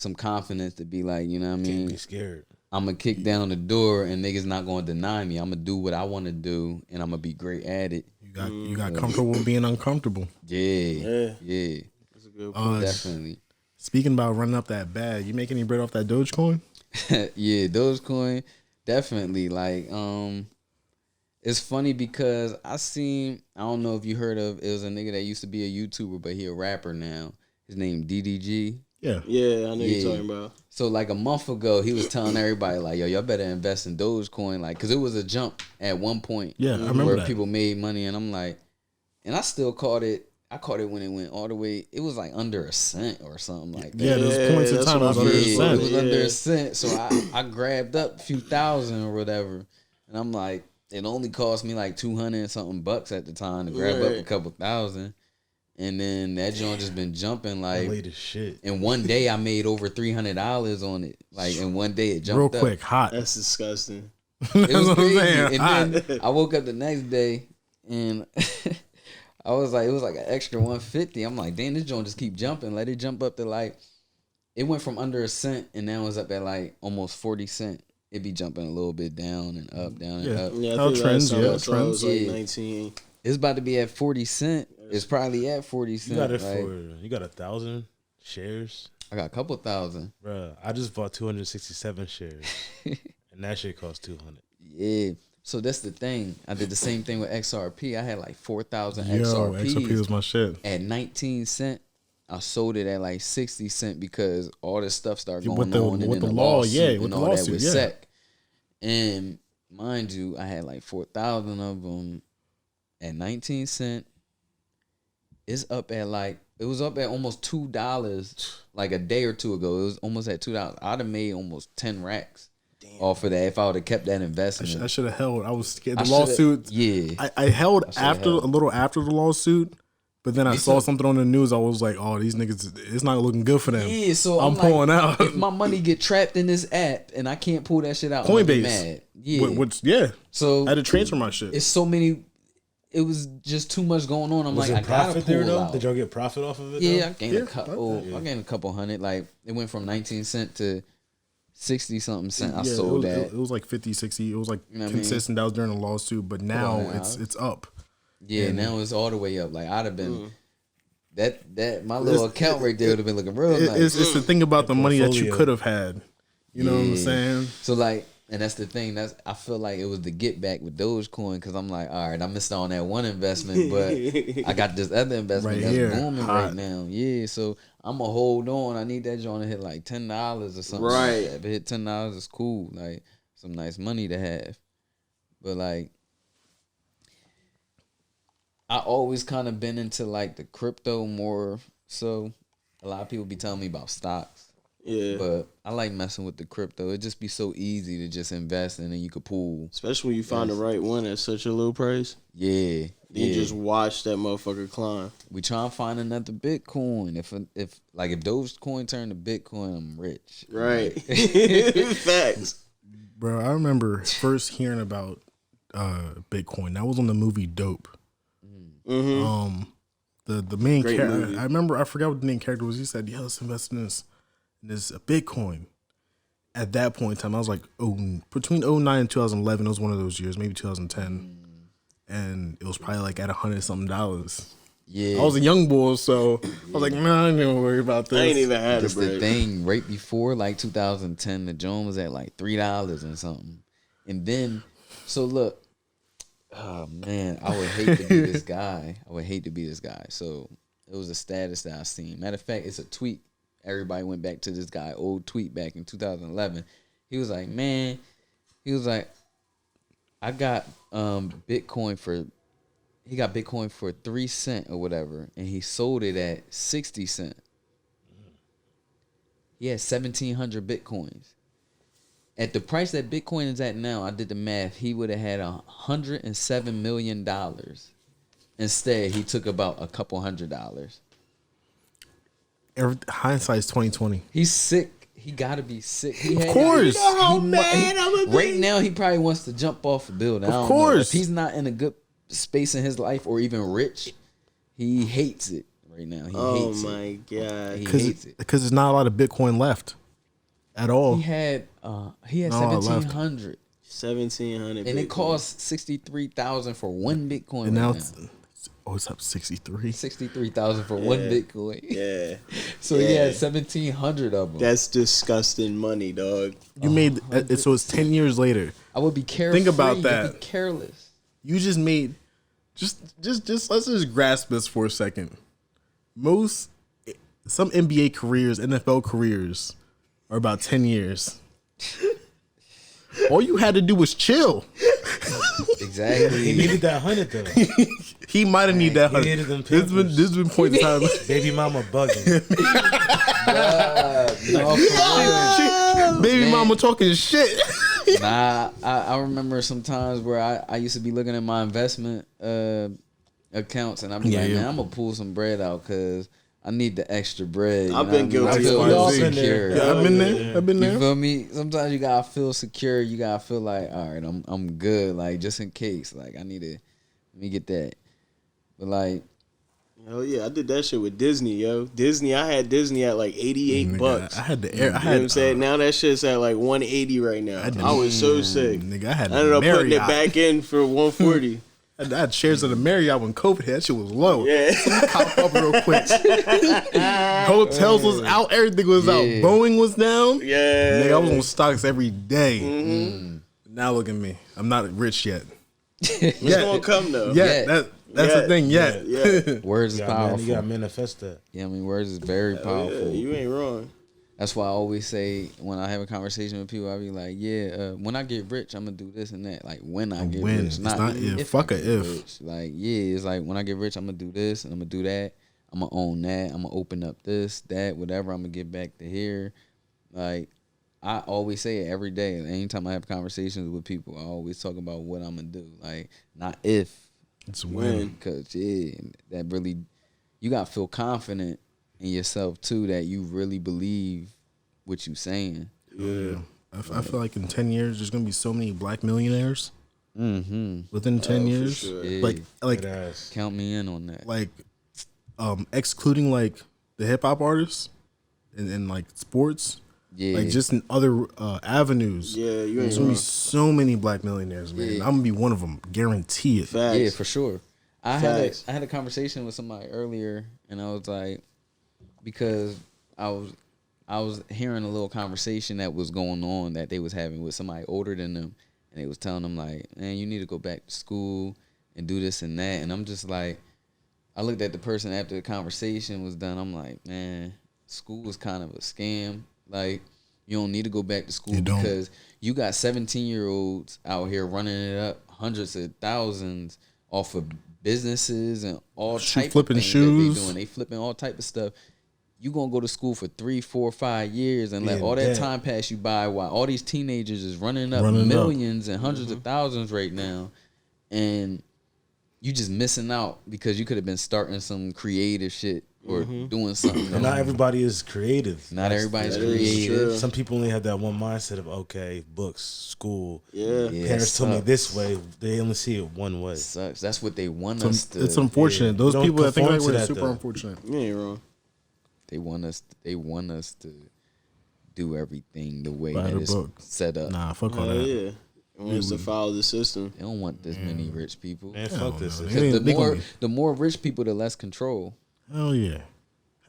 some confidence to be like, you know what I mean? Can't be scared. I'm gonna kick down the door and niggas not gonna deny me. I'm gonna do what I want to do and I'm gonna be great at it. You got comfortable being uncomfortable. Yeah. That's a good point. Definitely. Speaking about running up that bag, you make any bread off that Dogecoin? Yeah, Dogecoin, definitely. Like, it's funny because I don't know if you heard of, it was a nigga that used to be a YouTuber, but he a rapper now. His name DDG. Yeah, I know you're talking about. So like a month ago, he was telling everybody like, yo, y'all better invest in Dogecoin, like, cause it was a jump at one point. Yeah, I remember where that. people made money, and I'm like, and I still caught it. I caught it when it went all the way. It was like under a cent or something like that. Yeah, there's points in time it was under a cent. It was under a cent. So I grabbed up a few thousand or whatever, and I'm like, it only cost me like 200 and something bucks at the time to grab up a couple thousand. And then that joint just been jumping like late as shit. And one day I made over $300 on it. Like in one day it jumped real up. quick, hot. That's disgusting. It was crazy. Saying, and then I woke up the next day and I was like, it was like an extra 150. I'm like, damn, this joint just keep jumping. Let it jump up to like, it went from under a cent and now it's up at like almost 40 cents. It be jumping a little bit down and up, down and up. Yeah, how trends, trends. Like 19. It's about to be at 40 cents. It's probably at 40 cents. You got it you got 1,000 shares? I got a couple thousand. Bruh, I just bought 267 shares. And that shit cost 200. Yeah. So that's the thing. I did the same thing with XRP. I had like 4,000 Yo, XRPs. XRP was my shit. At 19 cents. I sold it at like 60 cents because all this stuff started going with the, on. And with then the law, lawsuit yeah. and With the all lawsuit, that with yeah. SEC. And mind you, I had like 4,000 of them at 19 cents. It's up at like, it was up at almost $2 like a day or two ago. It was almost at $2. I'd have made almost 10 racks off of that if I would have kept that investment. I should have held. I was scared. The lawsuit. Yeah. I held a little after the lawsuit, but then I saw something on the news. I was like, oh, these niggas, it's not looking good for them. Yeah, so I'm pulling like, out. If my money get trapped in this app and I can't pull that shit out, I'm Coinbase. mad. Yeah. Yeah. So I had to transfer my shit. It's so many. It was just too much going on. I'm Was like, it I gotta profit pull there though? out. Did y'all get profit off of it? Yeah, though? I gained a couple hundred. Like it went from 19 cents to 60 something cent. I sold that. It was like 50, 60. It was like You know what consistent. That was during the lawsuit, but now it's up. Yeah, And now it's all the way up. Like I'd have been that my little account right there would have been looking real nice. It's the thing about the money that you could have had. You know what I'm saying? So like, and that's the thing. I feel like it was the get back with Dogecoin because I'm like, all right, I missed out on that one investment, but I got this other investment Right that's here, booming hot. right now. Yeah, so I'm gonna hold on. I need that joint to hit like $10 or something. Right. Like that. If it hit $10, it's cool. Like some nice money to have. But like, I always kind of been into like the crypto more. So a lot of people be telling me about stocks. Yeah. But I like messing with the crypto. It just be so easy to just invest in and you could pool. Especially when you find the right one at such a low price. Yeah. You just watch that motherfucker climb. We try and find another Bitcoin. If Dogecoin turn to Bitcoin, I'm rich. Right. Facts. Bro, I remember first hearing about Bitcoin. That was on the movie Dope. Mm-hmm. The main Great character. movie. I remember. I forgot what the main character was. He said, "Yeah, let's invest in this Bitcoin." At that point in time, I was like, between 09 and 2011, it was one of those years, maybe 2010, and it was probably like at $100-something. Yeah. I was a young boy, so I was like, nah, I ain't even worry about this. I ain't even had That's it, the thing. Right before like 2010, the joint was at like $3 and something. And then, so look, oh man, I would hate to be this guy. So it was a status that I seen. Matter of fact, it's a tweet. Everybody went back to this guy, old tweet back in 2011. He was like, I got Bitcoin for 3 cents or whatever, and he sold it at 60 cents. He had 1,700 Bitcoins. At the price that Bitcoin is at now, I did the math, he would have had $107 million. Instead, he took about a couple $100. Hindsight's 2020. He's sick. He gotta be sick. Of course. Right now, he probably wants to jump off a building. I don't know. If he's not in a good space in his life or even rich, he hates it right right now. He Oh hates it. my god. He hates it. Because there's not a lot of Bitcoin left at all. He had No, I left. 1,700, 1,700. and it costs 63,000 for one Bitcoin. And now right it's up 63. 63,000 for one Bitcoin. Yeah. So he had 1,700 of them. That's disgusting money, dog. You made so it's 10 years later. I would be carefree. Think about You'd that. Be careless. You just made just let's just grasp this for a second. Some NBA careers, NFL careers are about 10 years. All you had to do was chill. He Exactly. needed that 100 though. He might have needed that. He needed them This been point in time. Baby mama bugging. No, for real. Baby mama talking shit. Nah, I remember some times where I used to be looking at my investment accounts, and I'd be like, man, I'm gonna pull some bread out because I need the extra bread. You I've know been what I mean? guilty I feel of real all been there. secure. Yeah, I've been there. I've been You there. feel me? Sometimes you gotta feel secure. You gotta feel like, all right, I'm good. Like just in case, like I need to let me get that. But like, Hell yeah, I did that shit with Disney, yo. I had Disney at like $88. I had the You know what I'm saying? Now that shit's at like 180 right now. I was so sick. Nigga, I had I ended up putting it Marriott. back in for 140. I had shares of the Marriott when COVID hit. That shit was low. Yeah. Pop up real quick. Hotels was out. Everything was out. Yeah. Boeing was down. Yeah. Nigga, I was on stocks every day. Now look at me. I'm not rich yet. It's gonna come though. Yeah, Yeah. that's the thing. Yeah. Yeah. words is You powerful. gotta manifest that. Yeah, I mean, words is very powerful. Yeah, you ain't wrong. That's why I always say when I have a conversation with people, I be like, yeah, when I get rich, I'm gonna do this and that. Like when I get When. rich, It's not not even if. if. Fuck I a get if. rich. Like yeah, it's like when I get rich, I'm gonna do this and I'm gonna do that. I'm gonna own that. I'm gonna open up this, that, whatever. I'm gonna get back to here. Like I always say it every day. Anytime I have conversations with people, I always talk about what I'm gonna do. Like not if, It's When. because yeah, that really you gotta feel confident in yourself too that you really believe what you saying. Yeah. I feel like in 10 years, there's going to be so many black millionaires Mm-hmm. within 10 for years. sure. Yeah. Like, Good ass. Count me in on that. like, excluding like the hip hop artists and like sports, Yeah. like just in other avenues. Yeah, you ain't There's gonna wrong. be so many black millionaires, man. Yeah. I'm gonna be one of them, guarantee it. Facts. Yeah, for sure. Facts. I had a conversation with somebody earlier, and I was like, because I was hearing a little conversation that was going on that they was having with somebody older than them, and they was telling them like, man, you need to go back to school and do this and that, and I'm just like, I looked at the person after the conversation was done. I'm like, man, school is kind of a scam. Like, you don't need to go back to school You don't. because you got 17-year-olds out here running it up hundreds of thousands off of businesses and all type flipping of things shoes. that they doing. They flipping all type of stuff. You gonna go to school for 3, 4, 5 years and let Yeah, all that that. time pass you by while all these teenagers is running up Running up. millions and 100s of thousands right now, and you just missing out because you could have been starting some creative shit or doing something. And not everybody is creative. Not everybody's that is creative. true. Some people only have that one mindset of okay, books, school. Yeah. Yeah, Parents it told me sucks. this way. They only see it one way. Sucks. That's what they want us to. It's unfortunate. yeah. Those Don't people that think conform like to we're that, super though. unfortunate. You ain't wrong. They want us to do everything the way By that the it's book. set up. Nah, fuck all Hell that. yeah. It wants to follow the system. They don't want this many rich people. Man, Hell fuck this. no. Because They the gonna more be- the more rich people, the less control. Hell yeah,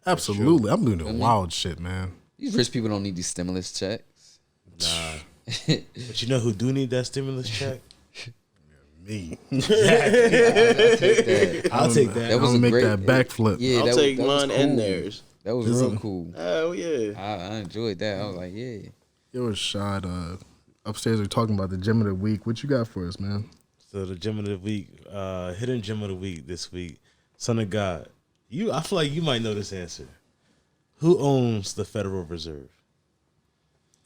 absolutely. I'm doing the wild shit, man. These rich people don't need these stimulus checks. Nah. But you know who do need that stimulus check? Me, I'll take that. I'll take that. That I'm was gonna a make great that backflip. Yeah, I'll that, take that was mine and cool. theirs. That was Listen. real cool. Hell yeah. I enjoyed that. I was like, yeah. It was shot upstairs. We're talking about the gym of the week. What you got for us, man? So the gem of the week, hidden gem of the week this week, Sonnagod. I feel like you might know this answer. Who owns the Federal Reserve?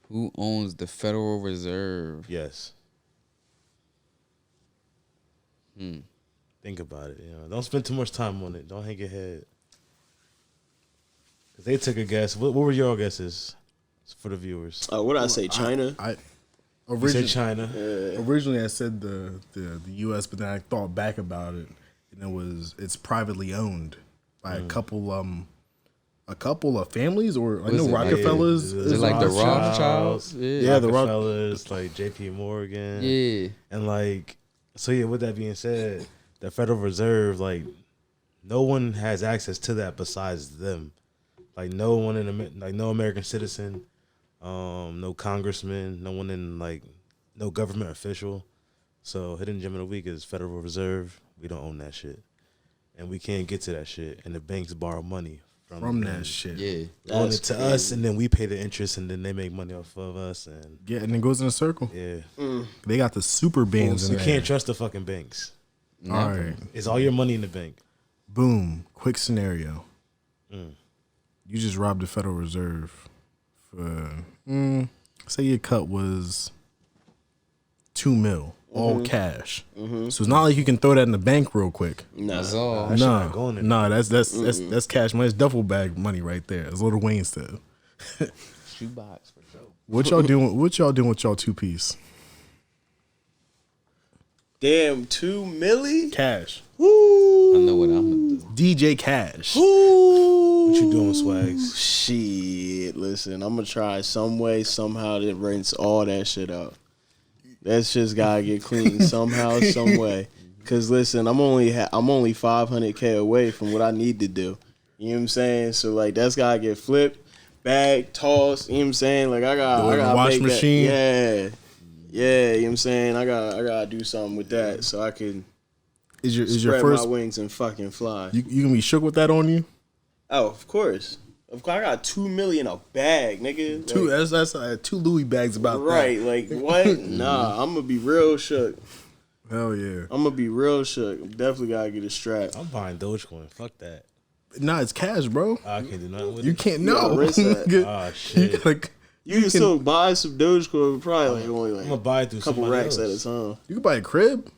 Who owns the Federal Reserve? Yes. Think about it. Don't spend too much time on it. Don't hang your head. 'Cause they took a guess. What were your guesses for the viewers? What did I say? China? I You said originally, China. originally I said the U.S., but then I thought back about it, and it's privately owned. by a couple of families, or I Was know it like- Rockefellers. Is it like the Rothschilds. Rothschilds? Yeah, the Rock. Rockefellers, like J.P. Morgan. Yeah. And like, so yeah, with that being said, the Federal Reserve, like, no one has access to that besides them. Like, no one no American citizen, no congressman, no one no government official. So Hidden Gem of the Week is Federal Reserve. We don't own that shit. And we can't get to that shit. And the banks borrow money from That shit. Yeah. loan it to us, and then we pay the interest, and then they make money off of us. And Yeah, and it goes in a circle. yeah, They got the super bands in you there. can't trust the fucking banks. All right. It's all your money in the bank. Boom. Quick scenario. You just robbed the Federal Reserve for, say your cut was $2 million, all cash. So it's not like you can throw that in the bank real quick. That's all. That shit not going in. No, that's cash money. It's duffel bag money right there. As Lil Wayne said. Shoebox for sure. What y'all doing? What y'all doing with y'all 2-piece? Damn, 2 milli? Cash. I know what I'm gonna do. DJ Cash. What you doing, Swags? Shit, listen, I'm gonna try some way, somehow to rinse all that shit out. That's just gotta get clean somehow, some way. Cause listen, I'm only 500K away from what I need to do. You know what I'm saying? So like that's gotta get flipped, bag, tossed. You know what I'm saying? Like I gotta wash make machine. That, yeah. You know what I'm saying? I gotta do something with that so I can Is your spread first? my wings and fucking fly. You gonna be shook with that on you? Oh, of course. I got 2 million a bag, nigga. Two. Like, That's 2 Louis bags about right. Like what? Nah, I'm gonna be real shook. that. Hell yeah. I'm gonna be real shook. Definitely gotta get a strap. I'm buying Dogecoin. Fuck that. Nah, it's cash, bro. I can't do nothing with You it. can't You gotta know. risk that. Ah, You shit. gotta- You can still buy some Dogecoin, probably like only I'm like gonna buy it through a couple somebody racks else. at a time. you can buy a crib.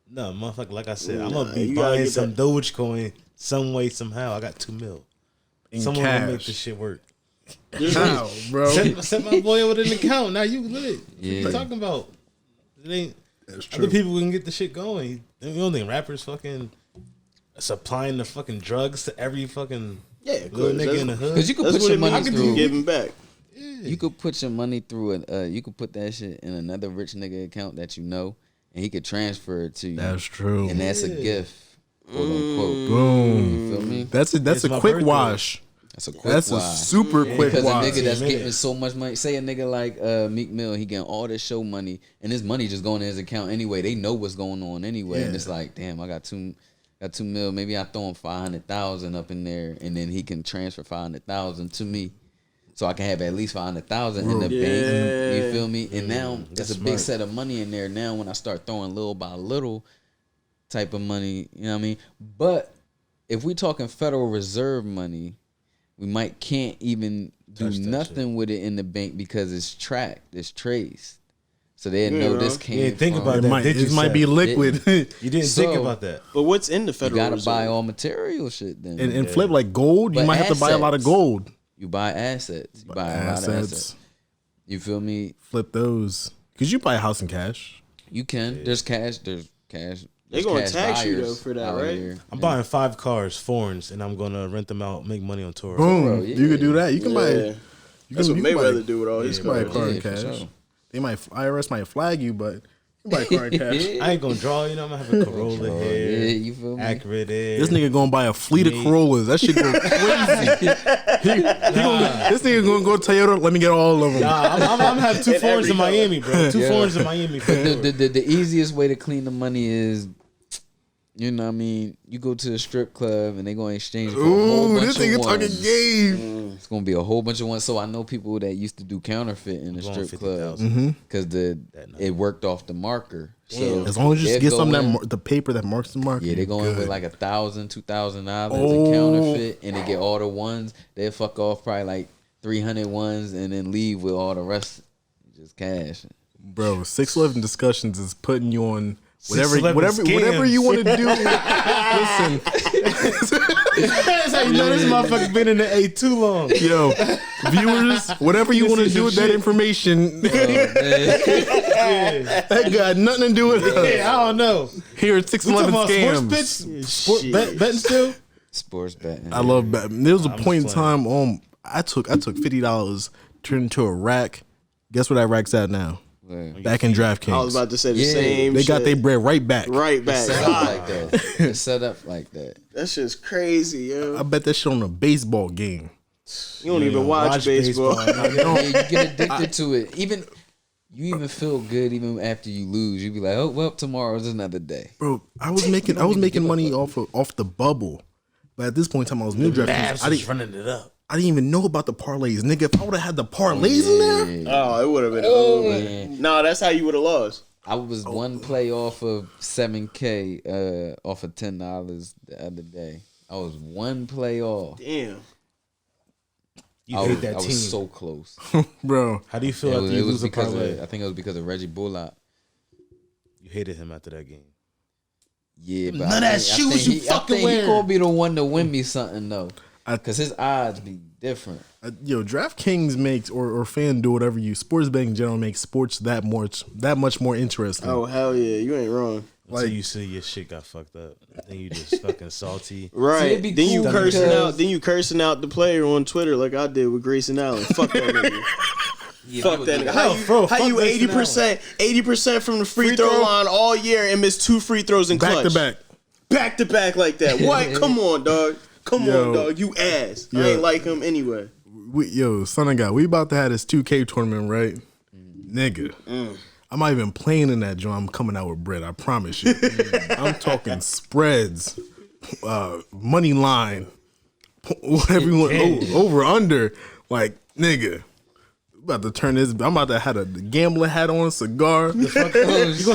No, motherfucker, like I said, I'm Nah, gonna be you gotta buying get some that- Dogecoin some way, somehow. I got $2 million. In Someone gonna make cash. this shit work. How, bro? Set my boy with an account. Now you lit. What Yeah. you talking about? It ain't. That's true. Other people can get the shit going. You don't think rappers fucking supplying the fucking drugs to every fucking Yeah, of little course. nigga in the Because hood? you could That's put what your it money means to through. giving back. You could put your money through you could put that shit in another rich nigga account that you know, and he could transfer it to you. That's true. And that's a gift, quote unquote. Boom. You feel me? That's It's a my quick birthday. wash. That's a quick That's a wash. super quick Because a wash. nigga that's Minutes. getting so much money, say a nigga like Meek Mill, he getting all this show money, and his money just going in his account anyway. They know what's going on anyway, and Yeah. it's like, damn, I got $2 million. Maybe I throw him 500,000 up in there, and then he can transfer 500,000 to me, so I can have at least 500,000 in the bank. You feel me? And now that's a big smart. set of money in there. Now when I start throwing little by little type of money, you know what I mean? But if we talking Federal Reserve money, we can't even do Touch that nothing with it in the bank because it's tracked, it's traced. So they know this came You didn't think from. about It that, might, did you, it might be Sam? liquid You didn't think So- about that. But what's in the You Federal gotta Reserve? buy all material shit then. and flip like gold. You But might have to buy a lot of assets. gold. You buy assets. You buy a lot of assets. You feel me? Flip those because you buy a house in cash. You can. There's cash. There's cash. They there's gonna cash tax you, buyers though, for that, out right? here. I'm buying 5 cars, foreigns, and I'm gonna rent them out, make money on tour. Boom. Bro, You can do that. You can buy. Yeah. You That's can, what you can Mayweather buy, do with all his you can buy a cars. car in Yeah, for cash. sure. They might IRS might flag you, but you can buy a car in cash. I ain't gonna draw, you know, I'm gonna have a Corolla Yeah, here, you feel me? accurate air. This nigga gonna buy a fleet of Me. Corollas. That shit go crazy. This nigga gonna go Toyota. Let me get all of them. Nah, I'm gonna have 2 In foreigns in every color. Miami, bro. 2 Yeah. foreigns in Miami. For sure. The easiest way to clean the money is, you know what I mean, you go to a strip club and they gonna exchange for a whole Ooh, bunch this of nigga talking ones. game. It's gonna be a whole bunch of ones. So I know people that used to do counterfeit in the Going strip club 50,000. because it worked off the marker. So As long as you just they'll get some go of in- that the paper that marks the market. Yeah, they go in with good. like $1,000, $2,000 Oh. in counterfeit, and they get all the ones. They fuck off probably like 300 ones, and then leave with all the rest just cash. Bro, 611 discussions is putting you on whatever 611 whatever you scams. want to do. Listen, That's how you know this motherfucker been in the A too long. yo, viewers, whatever you want to see do with some that shit. information, Yeah, that got nothing to do with us. yeah, I don't know. Here at We talking 611 about scams. sports pits, betting still. Sports betting. I love betting. There was a I'm point in just time I took $50, turned into a rack. Guess where that rack's at now? Where? Back in DraftKings. I was about to say the Yeah. same. They got shit. their bread right back. right back. Set up like that. It's set up like that. That's just crazy, yo. I bet that shit on a baseball game. You don't even watch baseball. Yeah, you get addicted to it. You even feel good even after you lose. You be like, oh well, tomorrow's another day. Bro, I was making money off the bubble. But at this point in time I was new DraftKings. Mavs was running it up. I didn't even know about the parlays. Nigga, if I would have had the parlays in there, Oh, it would have been over. No, that's how you would have lost. I was one play off of $7K off of $10 the other day. I was one play off. Damn. You I hate was, that I team. was so close. bro. How do you feel It after was, you it was lose a because parlay? I think it was because of Reggie Bullock. You hated him after that game. Yeah, but None of that shoes you fucking he wearing. gonna be the one to win me something though, I- because his odds be different. Yo, DraftKings makes or FanDuel, whatever you sports betting in general makes sports that much more interesting. Oh, hell yeah. You ain't wrong. Until you see your shit got fucked up. Then you just fucking salty. Right. it'd be Then you cool cursing because- out. Then you cursing out the player on Twitter like I did with Grayson Allen. Fuck that nigga. Fuck that nigga. How you, bro, how fuck you Grayson 80% from the free throw line all year and miss 2 free throws in clutch? Back to back like that. What? Come on, dog. Come on, dog. You ass. I ain't like him anyway. Sonnagod, we about to have this 2K tournament, right? Nigga. I'm not even playing in that joint. I'm coming out with bread. I promise you. I'm talking spreads, money line, everyone over under. Like, nigga. About to turn this. I'm about to have a gambler hat on, cigar. You gonna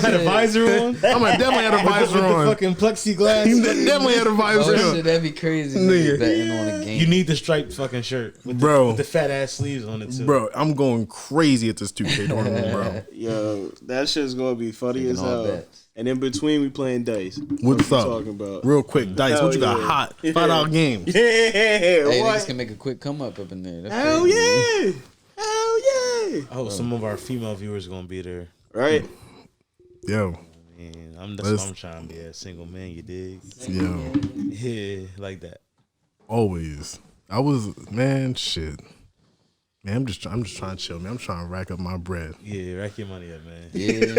have a visor on? I'm gonna definitely have a visor With on. the fucking plexiglass. Definitely had a visor Oh on. shit, that'd be crazy. Nigga. Betting on a game. You need the striped fucking shirt with Bro. the fat ass sleeves on it too. Bro, I'm going crazy at this 2K tournament, bro. Yo, that shit's gonna be funny Taking as all hell. bets. And in between, we playing dice. What's What up? you talking about? Real quick, Dice, Hell what you got yeah. hot? $5 games. Yeah, Hey, what? niggas can make a quick come up in there. That's Hell crazy. yeah. Hell yeah. I hope some of our female viewers are gonna be there. Right? Yo, Man, that's what I'm trying to be a single man, you dig? yo, Yeah, like that. always. I was, man, shit. Man, I'm just trying to chill, man. I'm trying to rack up my bread. Yeah, rack your money up, man. Yeah.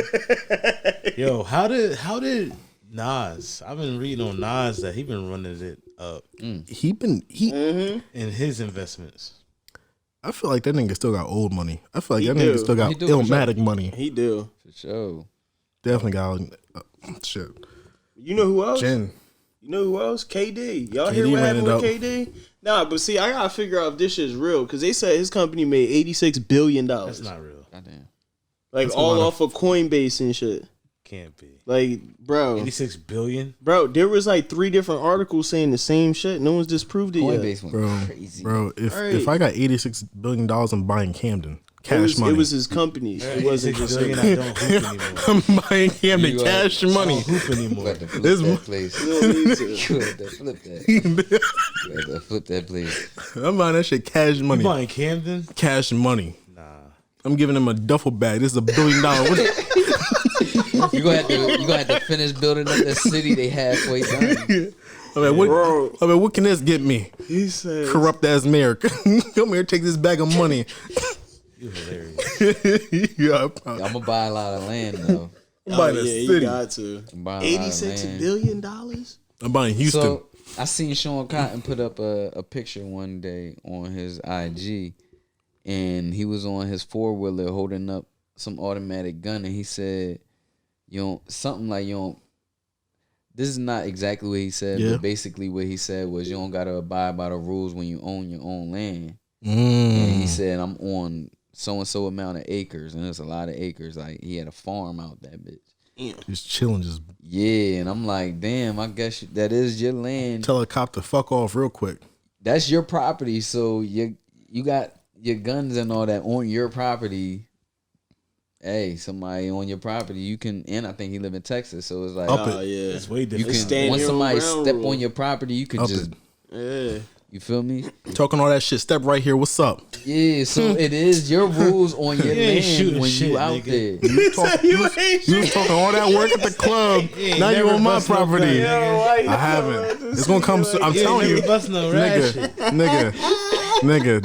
Yo, how did Nas? I've been reading on Nas that he been running it up in his investments. I feel like that nigga still got old money. I feel like He that nigga do. still got He do, for Illmatic money. He do. For sure. Definitely got shit. You know who else? Jen. You know who else? KD. Y'all KD hear what ran happened it with up. KD? Nah, but see, I gotta figure out if this shit's real because they said his company made $86 billion. That's not real. Goddamn. Like That's a all lot off of Coinbase and shit. Can't be. Like, bro, 86 billion? bro, there was like 3 different articles saying the same shit. No one's disproved it yet. Coinbase went Bro, crazy. bro, if Right. I got $86 billion, I'm buying Camden. Cash It money. was his company. It wasn't 86 just billion, him. I don't hoop anymore. I'm buying Camden. You Cash I money. don't hoop You anymore. had to flip This that mo- place. You don't need to. You had to flip that. You had to flip that place. I'm buying that shit cash You money. buying Camden? Cash money. Nah. I'm giving him a duffel bag. This is $1 billion. You gonna have to finish building up that city. They halfway done. I mean, what can this get me? He said, Corrupt ass mayor. Come here, take this bag of money. You hilarious. Yeah, I'm gonna buy a lot of land though. I'm oh, buying yeah, a you city. got to. I'm buying a lot of $86 land. billion? I'm buying Houston. So I seen Sean Cotton put up a picture one day on his IG, and he was on his 4-wheeler holding up some automatic gun, and he said, "You don't something like you don't." This is not exactly what he said, Yeah. but basically what he said was you don't gotta abide by the rules when you own your own land. Mm. And he said, "I'm on so and so amount of acres, and there's a lot of acres. Like he had a farm out that bitch." Just chilling, just Yeah, and I'm like, damn, I guess that is your land. tell a cop to fuck off real quick. That's your property, so you got your guns and all that on your property. Hey, somebody on your property, you can, and I think he live in Texas, so it's like Up Oh, yeah. It's way you different. can stand once your somebody ground step rule. on your property, you can Up just it. Yeah. You feel me? Talking all that shit. Step right here. What's up? Yeah, so it is your rules on your You ain't land shooting when shit, you out nigga. there. You was talking all that work at the club. Now you never on my bust no property. gun, I haven't. It's gonna come soon. I'm telling you, Bust no rat shit. nigga.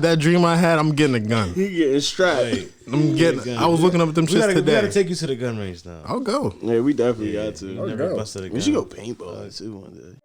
That dream I had, I'm getting a gun. He getting strapped. Wait, I'm getting. I was looking up at them we shits gotta today. take you to the gun range now. I'll go. Yeah, we definitely got to. Never busted a gun. We should go paintball too one day.